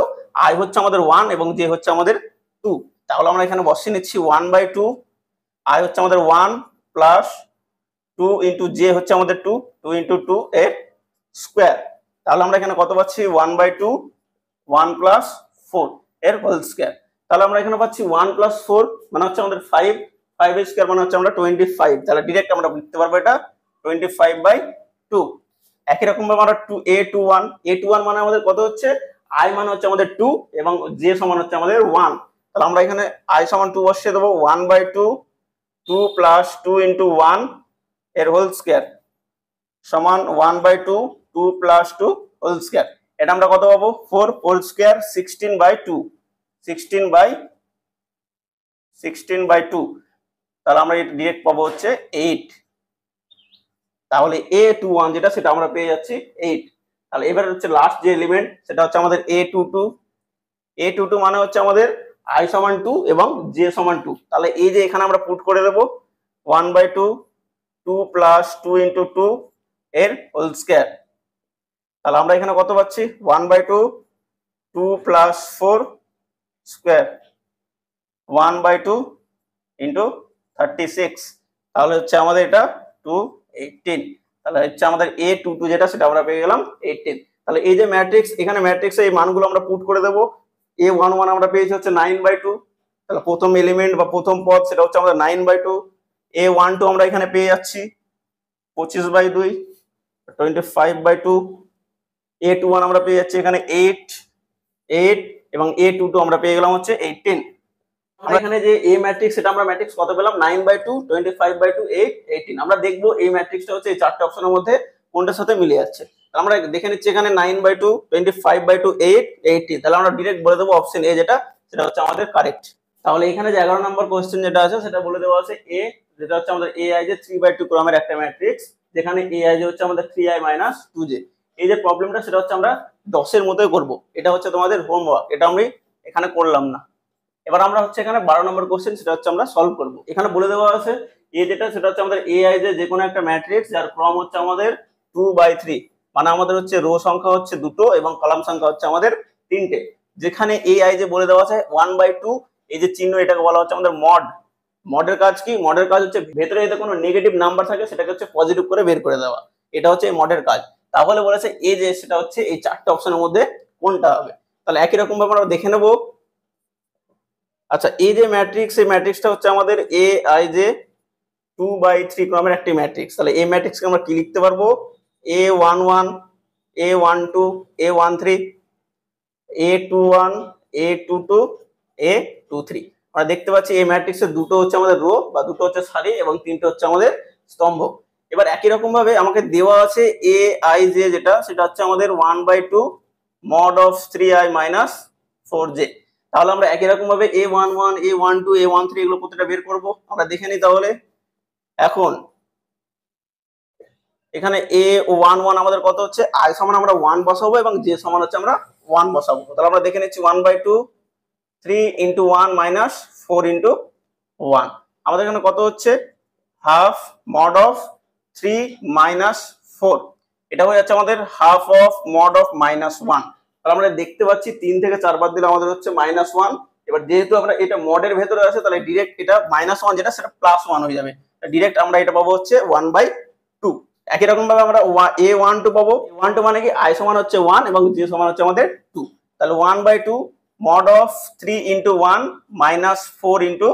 Speaker 1: i হচ্ছে আমাদের 1 এবং j হচ্ছে আমাদের 2। তাহলে আমরা এখানে বসিয়ে নিচ্ছি 1/2, i হচ্ছে আমাদের 1 প্লাস 2 ইন্টু j হচ্ছে আমাদের 2 2 ইন্টু 2 এর স্কয়ার। তাহলে আমরা এখানে কত পাচ্ছি 1/2 1 প্লাস 4 এর হোল স্কয়ার। তাহলে আমরা এখানে পাচ্ছি 1 প্লাস 4 মানে হচ্ছে আমাদের 5 5 এর স্কয়ার মানে হচ্ছে আমরা 25। তাহলে ডাইরেক্ট আমরা লিখতে পারবো এটা 25/2। একই রকম ভাবে আমরা a21 মানে আমাদের কত হচ্ছে, i মানে হচ্ছে আমাদের 2 এবং j সমান হচ্ছে আমাদের 1। তাহলে আমরা এখানে i সমান 2 বসিয়ে দেবো, 1/2 2 প্লাস 2 ইন্টু 1 এর হোল স্কয়ার সমান 1/2 2 প্লাস 2 হোল স্কয়ার। এটা আমরা কত পাবো 4 হোল স্কয়ার 16/2 16/2। তাহলে আমরা ডিরেক্ট পাবো হচ্ছে 8। তাহলে a21 যেটা সেটা আমরা পেয়ে যাচ্ছি 8। তাহলে এবার হচ্ছে লাস্ট যে এলিমেন্ট সেটা হচ্ছে আমাদের a22 মানে হচ্ছে আমাদের i সমান 2 এবং j সমান 2। তাহলে এই যে এখানে আমরা পুট করে দেবো 1/2 2 প্লাস 2 ইন্টু 2 এর হোল স্কয়ার। তাহলে আমরা এখানে কত পাচ্ছি 1/2 2 প্লাস 4 স্কয়ার 1/2 ইন্টু 36। তাহলে হচ্ছে আমাদের এটা 218। তাহলে হচ্ছে আমাদের a22 যেটা সেটা আমরা পেয়ে গেলাম 18। তাহলে এই যে ম্যাট্রিক্স, এখানে ম্যাট্রিক্সে এই মানগুলো আমরা পুট করে দেবো। a11 আমরা পেয়েছি হচ্ছে 9/2, তাহলে প্রথম এলিমেন্ট বা প্রথম পদ সেটা হচ্ছে আমাদের 9/2। a12 আমরা এখানে পেয়ে যাচ্ছি 25/2 25/2। a21 আমরা পেয়ে যাচ্ছি এখানে 8 এবং a22 আমরা পেয়ে গেলাম হচ্ছে 18। আমরা এখানে যে a ম্যাট্রিক্স সেটা আমরা ম্যাট্রিক্স কত পেলাম 9/2 25/2 8 18। আমরা দেখবো এই ম্যাট্রিক্সটা হচ্ছে এই চারটি অপশনের মধ্যে কোনটার সাথে মিলে যাচ্ছে। আমরা দেখে নিচ্ছি এখানে 9/2 25/2 8 18। তাহলে আমরা ডাইরেক্ট বলে দেবো অপশন এ যেটা সেটা হচ্ছে আমাদের কারেক্ট। তাহলে এখানে যে 11 নম্বর কোশ্চেন যেটা আছে সেটা বলে দেওয়া আছে a যেটা হচ্ছে আমাদের ai যে 3/2 ক্রমের একটা ম্যাট্রিক্স, যেখানে ai যে হচ্ছে আমাদের 3i - 2j। এই যে প্রবলেমটা সেটা হচ্ছে আমরা 10 এর মতোই করব। এটা হচ্ছে তোমাদের হোমওয়ার্ক, এটা আমি এখানে করলাম না। এবার আমরা হচ্ছে এখানে 12 নম্বর কোশ্চেন সেটা হচ্ছে আমরা সলভ করব। এখানে বলে দেওয়া আছে এ যেটা সেটা হচ্ছে আমাদের ai যে কোনো একটা ম্যাট্রিক্স যার ক্রম হচ্ছে আমাদের 2/3, মানে আমাদের হচ্ছে রো সংখ্যা হচ্ছে দুটো এবং কলাম সংখ্যা হচ্ছে আমাদের তিনটে, যেখানে ai যে বলে দেওয়া আছে 1/2, এই যে চিহ্ন এটাকে বলা হচ্ছে আমাদের মড মডের কাজ কি? মডের কাজ হচ্ছে ভেতরে যদি কোনো নেগেটিভ নাম্বার থাকে সেটাকে হচ্ছে পজিটিভ করে বের করে দেওয়া, এটা হচ্ছে এই মডের কাজ। তাহলে বলেছে এই যে সেটা হচ্ছে এই চারটে অপশনের মধ্যে কোনটা হবে। তাহলে একই রকম ভাবে আমরা দেখে নেব। আচ্ছা, এই যে ম্যাট্রিক্স, এই ম্যাট্রিক্সটা হচ্ছে আমাদের এ আই জে 2/3 ক্রমের একটি ম্যাট্রিক্স। তাহলে এই ম্যাট্রিক্সকে আমরা কি লিখতে পারবো? A11 A12 A13 A21 A22 A23। আমরা দেখতে পাচ্ছি এই ম্যাট্রিক্সের দুটো হচ্ছে আমাদের রো বা দুটো হচ্ছে সারি এবং তিনটে হচ্ছে আমাদের স্তম্ভ। এবার একই রকম ভাবে আমাকে দেওয়া আছে এ আই জে, যেটা সেটা হচ্ছে আমাদের 1/2 mod of 3i minus 4j। তাহলে আমরা একই রকম ভাবে A11 A12 A13 এগুলো প্রত্যেকটা বের করব। আমরা দেখে নিই তাহলে। এখন এখানে A11 আমাদের কত হচ্ছে, i সমান আমরা 1 বসাবো এবং j সমান হচ্ছে আমরা 1 বসাবো। তাহলে আমরা দেখে নিচ্ছি 1/2 3 into 1 minus 4 into 1। আমাদের এখানে কত হচ্ছে, হাফ mod of 3 minus 4, এটা হয়ে যাচ্ছে আমাদের হাফ অফ mod of -1। তাহলে আমরা দেখতে পাচ্ছি 3 থেকে 4 বার দিলে আমাদের হচ্ছে -1। এবার যেহেতু আমরা এটা মডের ভেতরে আছে তাহলে ডিরেক্ট এটা -1 যেটা সেটা +1 হয়ে যাবে। ডিরেক্ট আমরা এটা পাবো হচ্ছে 1/2। একই রকম ভাবে আমরা A12 পাবো। A12 মানে কি, i সমান হচ্ছে 1 এবং j সমান হচ্ছে আমাদের 2। তাহলে 1/2 mod of 3 into 1 minus 4 into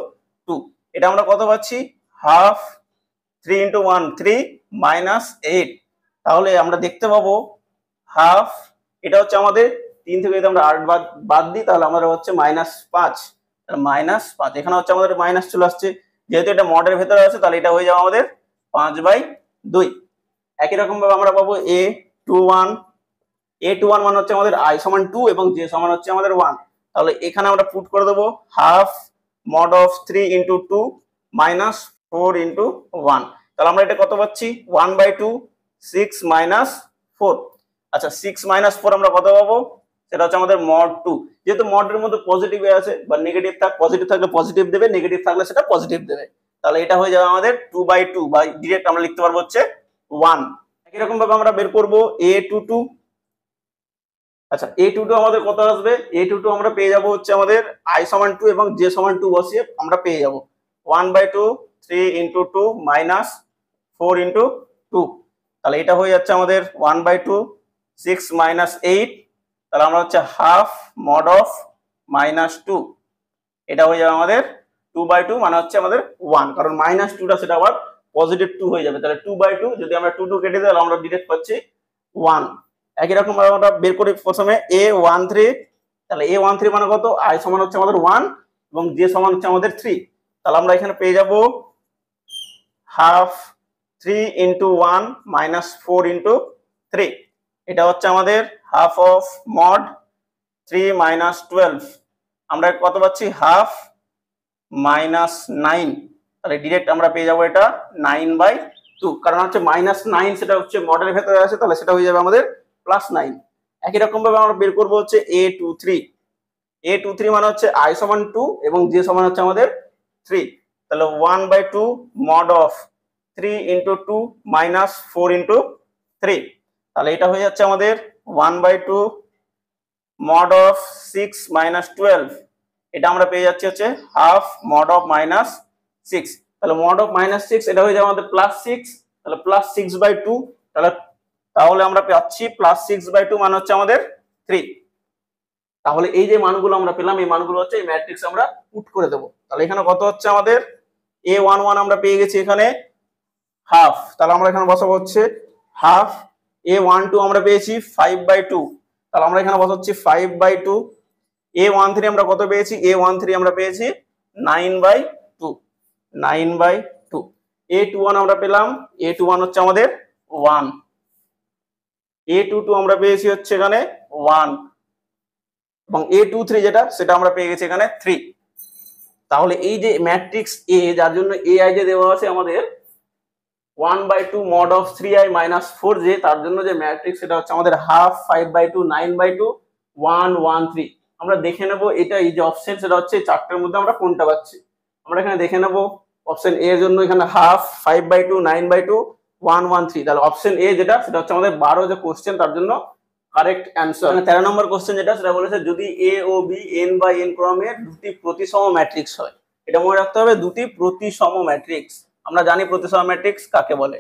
Speaker 1: 2, এটা আমরা কত পাচ্ছি, হাফ 3 into 1 3 minus 8। তাহলে আমরা দেখতে পাবো হাফ, এটা হচ্ছে আমাদের 3 থেকে যদি আমরা 8 বাদ দিই তাহলে আমাদের হচ্ছে -5। তাহলে -5, এখানে হচ্ছে আমাদের মাইনাস চলে আসছে, যেহেতু এটা মডের ভেতরে আছে তাহলে এটা হয়ে যাবে আমাদের 5/2। একই রকম ভাবে আমরা পাবো A21 মানে হচ্ছে আমাদের i সমান 2 এবং j সমান হচ্ছে আমাদের 1। তাহলে এখানে আমরা পুট করে দেবো half mod of 3 into 2 minus 4 into 1। তাহলে আমরা এটা কত পাচ্ছি, 1/2 6 minus 4। আচ্ছা, 6 minus 4 আমরা কত পাবো, সেটা হচ্ছে আমাদের mod 2। যেহেতু মডের মধ্যে পজিটিভ আছে বা নেগেটিভ পজিটিভ থাকলে পজিটিভ দেবে, নেগেটিভ থাকলে সেটা পজিটিভ দেবে। তাহলে এটা হয়ে যাবে আমাদের 2/2 বা ডিরেক্ট আমরা লিখতে পারবো হচ্ছে 1। একই রকম ভাবে আমরা বের করবো A22। আচ্ছা, A22 আমাদের কত আসবে, A22 আমরা পেয়ে যাব হচ্ছে আমাদের i সমান 2 এবং j সমান 2 বসিয়ে আমরা পেয়ে যাব 1/2 3 into 2 minus 4 into 2। তাহলে এটা হয়ে যাচ্ছে আমাদের 1/2 6 minus 8। তাহলে আমরা হচ্ছে হাফ mod of -2, এটা হয়ে যাবে আমাদের 2/2 মানে হচ্ছে আমাদের 1, কারণ -2টা সেটা আবার পজিটিভ 2 হয়ে যাবে। তাহলে 2/2 যদি আমরা 2 2 কেটে দিই তাহলে আমরা ডিরেক্ট পাচ্ছি 1। একই রকম আমরা বের করি প্রথমে A13। তাহলে A13 মানে কত, i সমান হচ্ছে আমাদের 1 এবং j সমান হচ্ছে আমাদের 3। তাহলে আমরা এখানে পেয়ে যাব হাফ 3 into 1 minus 4 into 3, এটা হচ্ছে আমাদের হাফ অফ mod 3 minus 12। আমরা কত পাচ্ছি, হাফ -9। তাহলে ডিরেক্ট আমরা পেয়ে যাবো এটা 9/2, কারণ হচ্ছে -9 সেটা হচ্ছে মডেলের ভেতরে আছে, তাহলে সেটা হয়ে যাবে আমাদের +9। একই রকম ভাবে আমরা বের করবো হচ্ছে A23 মানে হচ্ছে i সমান 2 এবং j সমান হচ্ছে আমাদের 3। তাহলে 1/2 mod of 3 into 2 minus 4 into 3। তাহলে এটা হয়ে যাচ্ছে আমাদের 1/2 mod of 6 minus 12, এটা আমরা পেয়ে যাচ্ছি হচ্ছে হাফ mod of -6। তাহলে mod of -6 এটা হয়ে যাবে আমাদের +6। তাহলে +6/2, তাহলে আমরা পাচ্ছি +6/2 মানে হচ্ছে আমাদের 3। তাহলে এই যে মানগুলো আমরা পেলাম, এই মানগুলো হচ্ছে এই ম্যাট্রিক্স আমরা পুট করে দেবো। তাহলে এখানে কত হচ্ছে আমাদের, A11 আমরা পেয়ে গেছি এখানে হাফ, তাহলে আমরা এখানে বসাবো হচ্ছে হাফ। A12 আমরা পেয়েছি 5/2, তাহলে আমরা এখানে বসাচ্ছি 5/2। A13 আমরা কত পেয়েছি, A13 আমরা পেয়েছি 9/2। A21 আমরা পেলাম, A21 হচ্ছে আমাদের 1। A22 আমরা পেয়েছি হচ্ছে এখানে 1 এবং A23 যেটা সেটা আমরা পেয়ে গেছি এখানে 3। তাহলে এই যে ম্যাট্রিক্স A, যার জন্য AI যে দেওয়া আছে আমাদের 1/2 mod of 3i minus 4j, তার জন্য যে ম্যাট্রিক্স সেটা হচ্ছে আমাদের হাফ 5/2 9/2 1 1 3। আমরা দেখে নেব এটা এই যে অপশন সেটা হচ্ছে চারটের মধ্যে আমরা কোনটা পাচ্ছি। আমরা এখানে দেখে নেব অপশন এ এর জন্য এখানে হাফ 5/2 9/2 1 1 3। তাহলে অপশন এ যেটা সেটা হচ্ছে আমাদের 12 যে কোশ্চেন, তার জন্য কারেক্ট অ্যান্সার। 13 নম্বর কোশ্চেন যেটা সেটা বলেছে যদি এ ও বি n/n ক্রমের দুটি প্রতিসম ম্যাট্রিক্স হয়। এটা মনে রাখতে হবে দুটি প্রতিসম ম্যাট্রিক্স। আমরা জানি প্রতিসম ম্যাট্রিক্স কাকে বলে।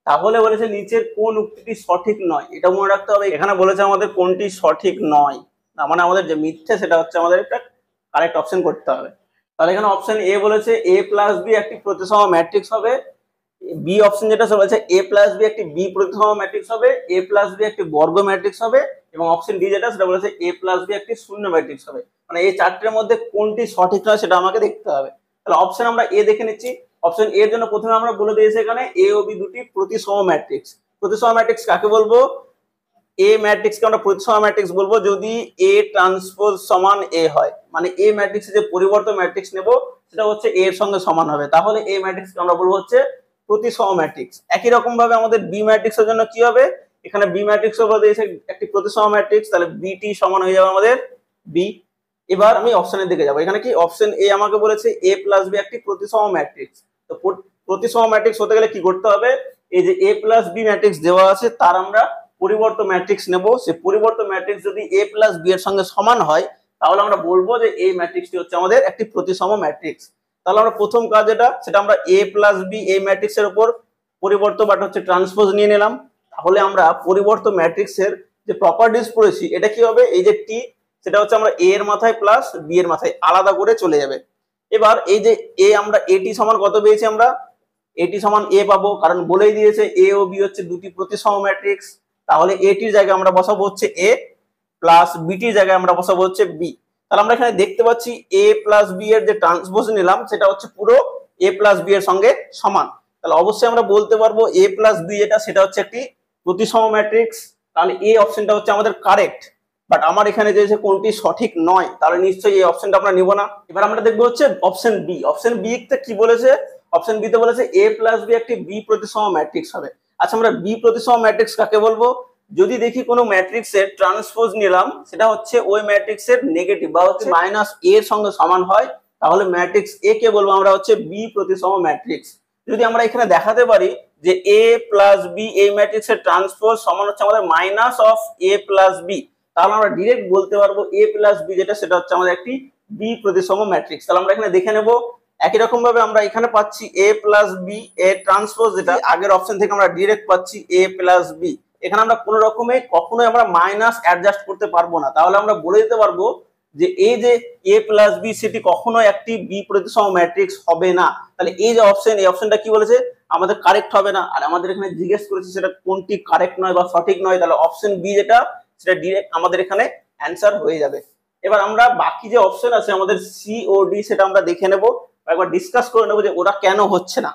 Speaker 1: তাহলে বলেছে নিচের কোন উক্তিটি সঠিক নয়, এটা মনে রাখতে হবে। এখানে বলেছে আমাদের কোনটি সঠিক নয়, না মানে আমাদের যে মিথ্যে সেটা হচ্ছে আমাদের একটা কারেক্ট অপশন করতে হবে। তাহলে এখানে অপশন এ বলেছে এ প্লাস বি একটি প্রতিসম ম্যাট্রিক্স হবে। বি অপশন যেটা বলেছে এ প্লাস বি একটি বি প্রতিসম ম্যাট্রিক্স হবে, এ প্লাস বি একটি বর্গ ম্যাট্রিক্স হবে, এবং অপশন ডি যেটা সেটা বলেছে এ প্লাস বি একটি শূন্য ম্যাট্রিক্স হবে। মানে এই চারটির মধ্যে কোনটি সঠিক নয় সেটা আমাকে দেখতে হবে। তাহলে অপশন আমরা এ দেখে নিচ্ছি। অপশন এর জন্য প্রথমে আমরা বলে দিয়েছি এখানে এ ও বি দুটি প্রতিসম ম্যাট্রিক্স। প্রতিসম ম্যাট্রিক্স কাকে বলবো? এ ম্যাট্রিক্সকে আমরা প্রতিসম ম্যাট্রিক্স বলবো যদি এ ট্রান্সপোজ সমান এ হয়, মানে এ ম্যাট্রিক্সে যে পরিবর্তন ম্যাট্রিক্স নেব সেটা হচ্ছে এ এর সঙ্গে সমান হবে, তাহলে এ ম্যাট্রিক্সকে আমরা বলবো হচ্ছে প্রতিসম ম্যাট্রিক্স। একই রকম ভাবে আমাদের বি ম্যাট্রিক্সের জন্য কি হবে? এখানে বি ম্যাট্রিক্সও বলে দিয়েছে একটি প্রতিসম ম্যাট্রিক্স, তাহলে বিটি সমান হয়ে যাবে আমাদের বি। এবার আমি অপশনের দিকে যাবো। এখানে কি অপশন এ আমাকে বলেছে এ প্লাস বি একটি প্রতিসম ম্যাট্রিক্স। তো প্রতিসম ম্যাট্রিক্স হতে গেলে কি করতে হবে? এই যে এ প্লাস বি ম্যাট্রিক্স দেওয়া আছে তার আমরা পরিবর্ত ম্যাট্রিক্স নেব। সে পরিবর্ত ম্যাট্রিক্স যদি এ প্লাস বি এর সঙ্গে সমান হয় তাহলে আমরা বলবো যে এই ম্যাট্রিক্সটি হচ্ছে আমাদের একটি প্রতিসম ম্যাট্রিক্স। তাহলে আমরা প্রথম কাজ যেটা সেটা আমরা এ প্লাস বি এই ম্যাট্রিক্সের উপর পরিবর্ত বাট হচ্ছে ট্রান্সপোজ নিয়ে নিলাম। তাহলে আমরা পরিবর্ত ম্যাট্রিক্সের যে প্রপার্টিজ পড়েছি এটা কি হবে? এই যে টি সেটা হচ্ছে আমরা এ এর মাথায় প্লাস বি এর মাথায় আলাদা করে চলে যাবে। এবার এই যে এ আমরা এটি সমান কত পেয়েছি? আমরা এটি সমান এ পাবো, কারণ বলেই দিয়েছে এ ও বি হচ্ছে দুটি প্রতিসম ম্যাট্রিক্স। তাহলে এটির জায়গায় আমরা বসাবো হচ্ছে এ, প্লাস বিটির জায়গায় আমরা বসাবো হচ্ছে বি। তাহলে আমরা এখানে দেখতে পাচ্ছি এ প্লাস বি এর যে ট্রান্সপোজ নিলাম সেটা হচ্ছে পুরো এ প্লাস বি এর সঙ্গে সমান। তাহলে অবশ্যই আমরা বলতে পারবো এ প্লাস বি যেটা সেটা হচ্ছে একটি প্রতিসম ম্যাট্রিক্স। তাহলে এই অপশনটা হচ্ছে আমাদের কারেক্ট। বাট আমার এখানে যে কোনটি সঠিক নয়, তাহলে নিশ্চয়ই এই অপশনটা আমরা নিব না। এবার আমরা দেখবো হচ্ছে অপশন বি। অপশন বি তে কি বলেছে? অপশন বি তে বলেছে এ প্লাস বি একটি বি প্রতিসম ম্যাট্রিক্স হবে। আচ্ছা, আমরা বি প্রতিসম ম্যাট্রিক্স কাকে বলবো? যদি দেখি কোনো ম্যাট্রিক্সের ট্রান্সপোজ নিলাম সেটা হচ্ছে ওই ম্যাট্রিক্সের নেগেটিভ বা হচ্ছে মাইনাস এ এর সঙ্গে সমান হয়, তাহলে ম্যাট্রিক্স এ কে বলবো আমরা হচ্ছে বি প্রতিসম ম্যাট্রিক্স। যদি আমরা এখানে দেখাতে পারি যে এ প্লাস বি এই ম্যাট্রিক্সের ট্রান্সপোজ সমান হচ্ছে আমাদের minus of A plus B, তাহলে আমরা ডিরেক্ট বলতে পারবো এ প্লাস বি যেটা সেটা হচ্ছে আমাদের একটি বি প্রতিসম ম্যাট্রিক্স। তাহলে আমরা এখানে দেখে নেব। একই রকম ভাবে আমরা এখানে পাচ্ছি এ প্লাস বি এর ট্রান্সপোজ, যেটা আগের অপশন থেকে আমরা ডিরেক্ট পাচ্ছি এ প্লাস বি। এখানে আমরা কোনো রকমে কখনোই আমরা মাইনাস অ্যাডজাস্ট করতে পারবো না, তাহলে আমরা বলে দিতে পারবো যে এই যে এ প্লাস বি সেটি কখনোই একটি বি প্রতিসম ম্যাট্রিক্স হবে না। তাহলে এই যে অপশন, এই অপশনটা কি বলেছে? আমাদের কারেক্ট হবে না। আর আমাদের এখানে জিজ্ঞেস করেছে সেটা কোনটি কারেক্ট নয় বা সঠিক নয়, তাহলে অপশন বি যেটা সেটা ডিরেক্ট আমাদের এখানে অ্যান্সার হয়ে যাবে। এবার আমরা বাকি যে অপশন আছে আমাদের সি ও ডি সেটা আমরা দেখে নেব, একবার ডিসকাস করে নেবো যে ওরা কেন হচ্ছে না।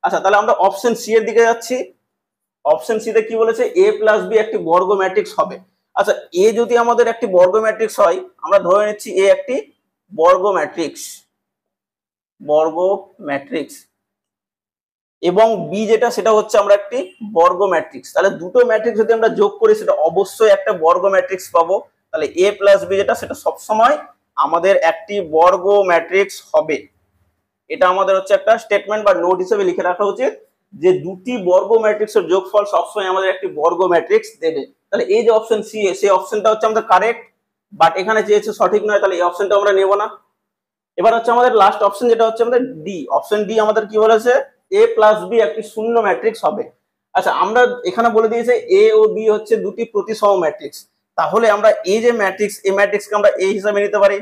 Speaker 1: আচ্ছা, তাহলে আমরা অপশন সি এর দিকে যাচ্ছি। অপশন সি তে কি বলেছে? এ প্লাস বি একটি বর্গ ম্যাট্রিক্স হবে। আচ্ছা, এ যদি আমাদের একটি বর্গ ম্যাট্রিক্স হয়, আমরা ধরে নিচ্ছি এ একটি বর্গ ম্যাট্রিক্স, বর্গ ম্যাট্রিক্স, এবং বি যেটা সেটা হচ্ছে আমরা একটি বর্গ ম্যাট্রিক্স। তাহলে দুটো ম্যাট্রিক্স যদি আমরা যোগ করি সেটা অবশ্যই একটা বর্গ ম্যাট্রিক্স পাবো। তাহলে এ প্লাস বি যেটা সেটা সবসময় আমাদের একটি বর্গ ম্যাট্রিক্স হবে। এটা আমাদের হচ্ছে একটা স্টেটমেন্ট বা নোট হিসেবে লিখে রাখা উচিত যে দুটি বর্গ ম্যাট্রিক্সের যোগফল সবসময় আমাদের একটি বর্গ ম্যাট্রিক্স দেবে। তাহলে এই যে অপশন সি, সেই অপশনটা হচ্ছে আমাদের কারেক্ট, বাট এখানে চেয়েছে সঠিক নয়, তাহলে এই অপশনটা আমরা নেব না। এবার হচ্ছে আমাদের লাস্ট অপশন যেটা হচ্ছে আমাদের ডি। অপশন ডি আমাদের কি বলেছে? এ প্লাস বি একটি শূন্য ম্যাট্রিক্স হবে। আচ্ছা, আমরা এখানে বলে দিয়েছে এ ও বি হচ্ছে দুটি প্রতিসম ম্যাট্রিক্স, তাহলে আমরা এই যে ম্যাট্রিক্স, এই ম্যাট্রিক্সকে আমরা এই হিসাবে নিতে পারি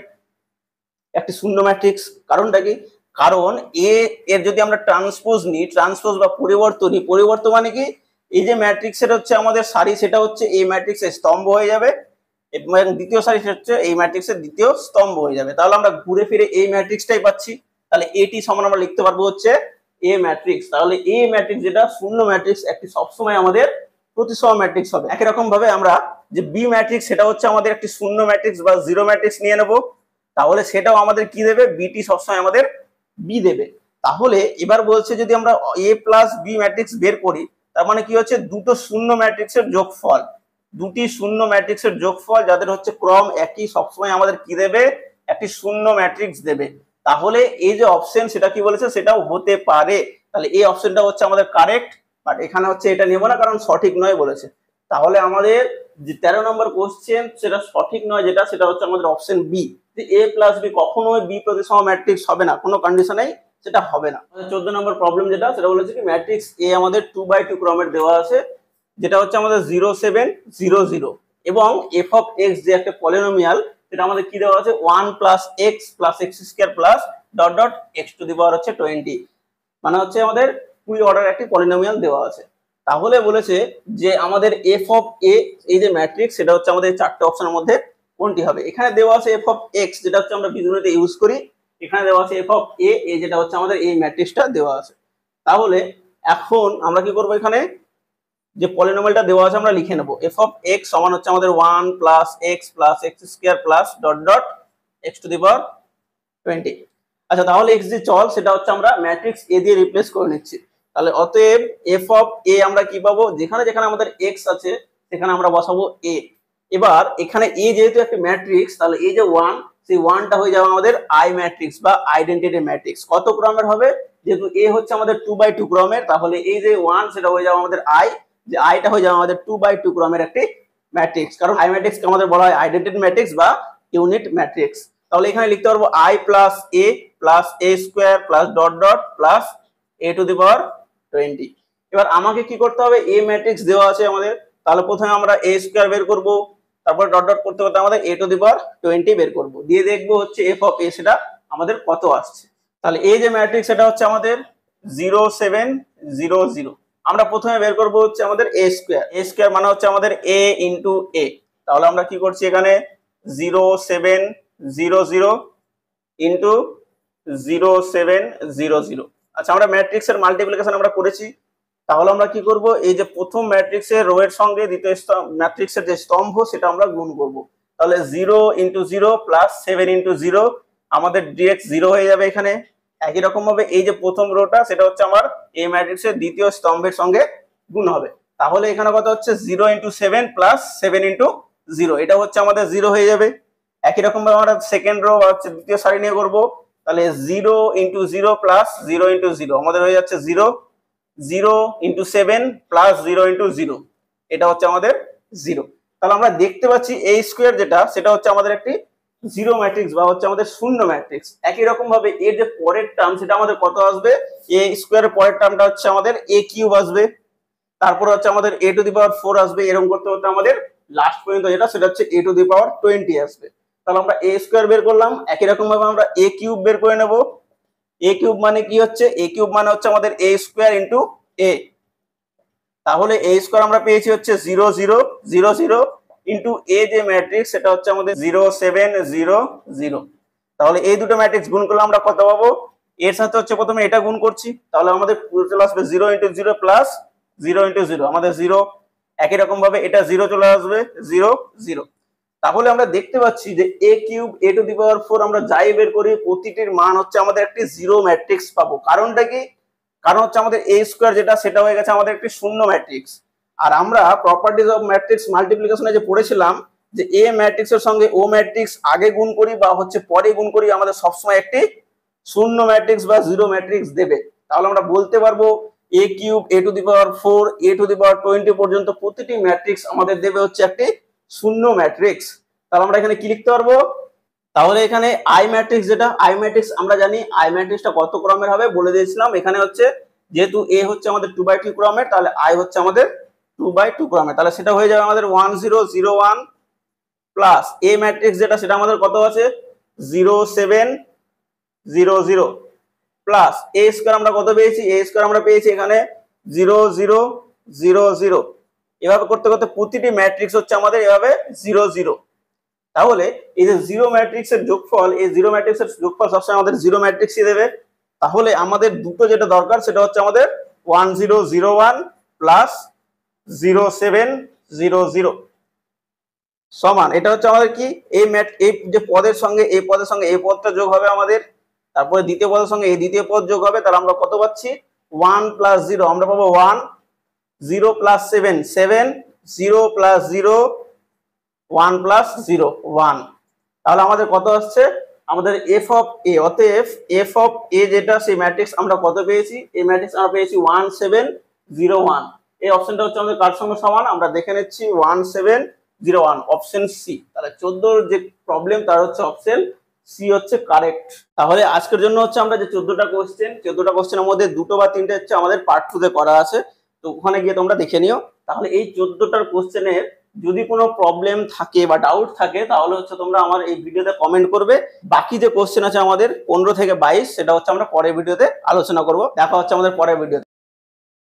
Speaker 1: একটি শূন্য ম্যাট্রিক্স। কারণটা কি? কারণ এ এর যদি আমরা ট্রান্সপোজ নিই, ট্রান্সপোজ বা পরিবর্তন নিই, পরিবর্তন মানে কি? এই যে ম্যাট্রিক্সের হচ্ছে আমাদের সারি সেটা হচ্ছে এই ম্যাট্রিক্সের স্তম্ভ হয়ে যাবে, এবং দ্বিতীয় সারি হচ্ছে এই ম্যাট্রিক্সের দ্বিতীয় স্তম্ভ হয়ে যাবে। তাহলে আমরা ঘুরে ফিরে এই ম্যাট্রিক্সটাই পাচ্ছি। তাহলে এটি সমান আমরা লিখতে পারবো হচ্ছে এ ম্যাট্রিক্স। তাহলে এ ম্যাট্রিক্স যেটা শূন্য ম্যাট্রিক্স একটি সবসময় আমাদের প্রতিসম ম্যাট্রিক্স হবে। একই রকম ভাবে আমরা যে বি ম্যাট্রিক্স সেটা হচ্ছে আমাদের একটি শূন্য ম্যাট্রিক্স বা জিরো ম্যাট্রিক্স নিয়ে নেব, তাহলে সেটাও আমাদের কি দেবে? বিটি সবসময় আমাদের বি দেবে। তাহলে এবার বলছে যদি আমরা এ প্লাস বি ম্যাট্রিক্স বের করি, তার মানে কি হচ্ছে? দুটো শূন্য ম্যাট্রিক্সের যোগফল, দুটি শূন্য ম্যাট্রিক্সের যোগফল যাদের হচ্ছে ক্রম একই সবসময় আমাদের কি দেবে? একটি শূন্য ম্যাট্রিক্স দেবে। তাহলে এই যে অপশন সেটা কি বলেছে? সেটাও হতে পারে। তাহলে এই অপশনটা হচ্ছে আমাদের কারেক্ট, বাট এখানে হচ্ছে এটা নেব না কারণ সঠিক নয় বলেছে। তাহলে আমাদের যে 13 নম্বর কোশ্চেন সেটা সঠিক নয়, যেটা সেটা হচ্ছে আমাদের অপশন বি, যে এ প্লাস বি কখনোই বি প্রতিসম ম্যাট্রিক্স হবে না, কোনো কন্ডিশনেই সেটা হবে না। 14 নম্বর প্রবলেম যেটা সেটা বলেছে কি ম্যাট্রিক্স এ আমাদের 2x2 ক্রমের দেওয়া আছে, যেটা হচ্ছে আমাদের 0 7 0 0, এবং এফ অফ এক্স যে একটা পলিনোমিয়াল সেটা আমাদের কি দেওয়া আছে 1 plus x plus x square plus dot dot x to the power হচ্ছে 20, মানে হচ্ছে আমাদের 2 অর্ডার একটি পলিনোমিয়াল দেওয়া আছে। তাহলে বলেছে যে আমাদের এফ অফ এ এই যে ম্যাট্রিক্স সেটা হচ্ছে আমাদের চারটে অপশনের মধ্যে কোনটি হবে। এখানে দেওয়া আছে এফ অফ এক্স, যেটা হচ্ছে আমরা বীজগণিতে ইউজ করি, এখানে দেওয়া আছে এফ অফ এ, যেটা হচ্ছে আমাদের এই ম্যাট্রিক্সটা দেওয়া আছে। তাহলে এখন আমরা কি করবো, এখানে যে পলিনোমিয়ালটা দেওয়া আছে আমরা লিখে নেব, এফ অফ এক্স সমান হচ্ছে আমাদের 1 plus x square plus dot dot x to the power 20। আচ্ছা, তাহলে এক্স যে চল সেটা হচ্ছে আমরা ম্যাট্রিক্স এ দিয়ে রিপ্লেস করে নিচ্ছি। তাহলে অতএব এফ অফ এ আমরা কি পাবো, যেখানে যেখানে আমাদের এক্স আছে সেখানে আমরা বসাবো এ। এবার এখানে এ যেহেতু একটা ম্যাট্রিক্স, তাহলে এই যে 1, সেই 1টা হয়ে যাবে আমাদের আই ম্যাট্রিক্স বা আইডেন্টিটি ম্যাট্রিক্স। কত ক্রমের হবে, যেহেতু এ হচ্ছে আমাদের 2x2 ক্রমের, তাহলে এই যে 1 সেটা হয়ে যাবে আমাদের আই, যে আইটা হয়ে যাবে আমাদের 2x2 ক্রমের একটি ম্যাট্রিক্স, কারণ আই ম্যাট্রিক্সকে আমাদের বলা হয় আইডেন্টিটি ম্যাট্রিক্স বা ইউনিট ম্যাট্রিক্স। তাহলে এখানে লিখতে পারবো I plus A square plus dot dot plus A to the power 20। এবার আমাকে কি করতে হবে, এ ম্যাট্রিক্স দেওয়া আছে আমাদের, তাহলে প্রথমে আমরা এ স্কোয়ার বের করব, তারপর ডট ডট করতে করতে আমাদের এ টু দি পাওয়ার 20 বের করব, দিয়ে দেখবো হচ্ছে এফ অফ এ সেটা আমাদের কত আসছে। তাহলে এই যে ম্যাট্রিক্স সেটা হচ্ছে আমাদের 0 7 0 0। আমরা প্রথমে বের করব হচ্ছে আমাদের এ স্কোয়ার মানে হচ্ছে আমাদের এ ইন্টু এ। তাহলে আমরা কি করছি, এখানে 0 7 0 0 ইন্টু 0 7 0 0। আচ্ছা, আমরা ম্যাট্রিক্সের মাল্টিপ্লিকেশন আমরা করেছি, তাহলে আমরা কি করব, এই যে প্রথম ম্যাট্রিক্সের রো এর সঙ্গে দ্বিতীয় ম্যাট্রিক্সের যে স্তম্ভ সেটা আমরা গুণ করব। তাহলে 0 ইন্টু 0 প্লাস 7 ইন্টু 0 আমাদের ডিরেক্ট 0 হয়ে যাবে এখানে। একই রকম ভাবে এই যে প্রথম রোটা সেটা হচ্ছে আমার এই ম্যাট্রিক্সের দ্বিতীয় স্তম্ভের সঙ্গে গুণ হবে। তাহলে এখানে কত হচ্ছে 0 ইন্টু 7 প্লাস 7 ইন্টু 0, এটা হচ্ছে আমাদের 0 হয়ে যাবে। একই রকম ভাবে আমরা সেকেন্ড রো হচ্ছে দ্বিতীয় সারি নিয়ে করব, তাহলে 0 ইন্টু 0 প্লাস 0 ইন্টু 0 আমাদের হয়ে যাচ্ছে 0, 0 ইন্টু 7 প্লাস 0 ইন্টু 0, এটা হচ্ছে আমাদের 0। তাহলে আমরা দেখতে পাচ্ছি এ স্কোয়ার যেটা সেটা হচ্ছে আমাদের একটি জিরো ম্যাট্রিক্স বা হচ্ছে আমাদের শূন্য ম্যাট্রিক্স। একই রকম ভাবে এর যে পরের টার্ম সেটা আমাদের কত আসবে, এ স্কোয়ারের পরের টার্মটা হচ্ছে আমাদের এ কিউব আসবে, তারপর হচ্ছে আমাদের এ টু দি পাওয়ার 4 আসবে, এরকম করতে করতে আমাদের লাস্ট পর্যন্ত যেটা সেটা হচ্ছে এ টু দি পাওয়ার 20 আসবে। তাহলে আমরা এ স্কোয়ার বের করলাম, একই রকম ভাবে আমরা এ কিউব বের করে নেব। এ কিউব মানে কি হচ্ছে, এ কিউব মানে হচ্ছে আমাদের এ স্কোয়ার ইন্টু এ। তাহলে এ স্কোয়ার আমরা পেয়েছি হচ্ছে 0 0 0 0 ইন্টু এ যে ম্যাট্রিক্স সেটা হচ্ছে আমাদের 0 7 0 0। তাহলে এই দুটো ম্যাট্রিক্স গুণ করলে আমরা কত পাবো, এর সাথে হচ্ছে প্রথমে এটা গুণ করছি, তাহলে আমাদের চলে আসবে 0 ইন্টু 0 প্লাস 0 ইন্টু 0 আমাদের 0। একই রকম ভাবে এটা 0 চলে আসবে 0 0। তাহলে আমরা দেখতে পাচ্ছি যে এ cube A to the power 4 আমরা যাই বের করি প্রতিটির মান হচ্ছে আমাদের একটি জিরো ম্যাট্রিক্স পাবো। কারণটা কি, কারণ হচ্ছে আমাদের এ স্কোয়ার যেটা সেটা হয়ে গেছে আমাদের একটি শূন্য ম্যাট্রিক্স। আর আমরা প্রপার্টিজ অফ ম্যাট্রিক্স মাল্টিপ্লিকেশনে যে পড়েছিলাম যে এ ম্যাট্রিক্সের সঙ্গে ও ম্যাট্রিক্স আগে গুণ করি বা হচ্ছে পরে গুণ করি আমাদের সবসময় একটি শূন্য ম্যাট্রিক্স বা জিরো ম্যাট্রিক্স দেবে। তাহলে আমরা বলতে পারবো A cube A to the power 4 A to the power 20 পর্যন্ত প্রতিটি ম্যাট্রিক্স আমাদের দেবে হচ্ছে একটি শূন্য ম্যাট্রিক্স। তাহলে আমরা এখানে কি লিখতে পারবো, তাহলে এখানে আই ম্যাট্রিক্স যেটা আই ম্যাট্রিক্স আমরা জানি আই ম্যাট্রিক্সটা কত ক্রমের হবে বলে দিয়েছিলাম। এখানে হচ্ছে যেহেতু এ হচ্ছে আমাদের 2/2 ক্রমের, তাহলে আই হচ্ছে আমাদের 2/2 ক্রমের, তাহলে সেটা হয়ে যাবে আমাদের 1 0 0 1 প্লাস এ ম্যাট্রিক্স যেটা সেটা আমাদের কত আছে 0 7 0 0 প্লাস এ স্কয়ার আমরা কত পেয়েছি, এ স্কয়ার আমরা পেয়েছি এখানে 0 0 0 0। এভাবে করতে করতে প্রতিটি ম্যাট্রিক্স হচ্ছে আমাদের এভাবে 0 0। তাহলে এই যে জিরো ম্যাট্রিক্সের যোগফল, এই জিরো ম্যাট্রিক্সের যোগফল সবসময় আমাদের জিরো ম্যাট্রিক্সই দেবে। তাহলে আমাদের দুটো যেটা দরকার সেটা হচ্ছে আমাদের 1 0 0 1 প্লাস 0 7 0 0 সমান, এটা হচ্ছে আমাদের কি এই যে পদের সঙ্গে এই পদের সঙ্গে এই পদটা যোগ হবে আমাদের, তারপরে দ্বিতীয় পদের সঙ্গে এই দ্বিতীয় পদ যোগ হবে, তাহলে আমরা কত পাচ্ছি 1 প্লাস 0 আমরা পাবো 1 0 প্লাস 7 7 0 প্লাস 0 1 প্লাস 0 1। তাহলে আমাদের কত আসছে আমাদের এফ অফ এ, অতএব এফ অফ এ যেটা সেই ম্যাট্রিক্স আমরা কত পেয়েছি, এই ম্যাট্রিক্স আমরা পেয়েছি 1 7 0 1। এই অপশনটা হচ্ছে আমাদের কার সঙ্গে সমান আমরা দেখে নিচ্ছি 1 7 01 অপশন সি। তাহলে 14 যে প্রবলেম তার হচ্ছে অপশন সি হচ্ছে কারেক্ট। তাহলে আজকের জন্য হচ্ছে আমরা যে 14টা কোশ্চেনের মধ্যে 2টো বা 3টে হচ্ছে আমাদের পার্ট 2 তে করা আছে, তো ওখানে গিয়ে তোমরা দেখে নিও। তাহলে এই 14টার কোশ্চেনের যদি কোনো প্রবলেম থাকে বা ডাউট থাকে তাহলে হচ্ছে তোমরা আমার এই ভিডিওতে কমেন্ট করবে। বাকি যে কোশ্চেন আছে আমাদের 15 থেকে 22 সেটা হচ্ছে আমরা পরের ভিডিওতে আলোচনা করব। দেখা হচ্ছে আমাদের পরের ভিডিওতে।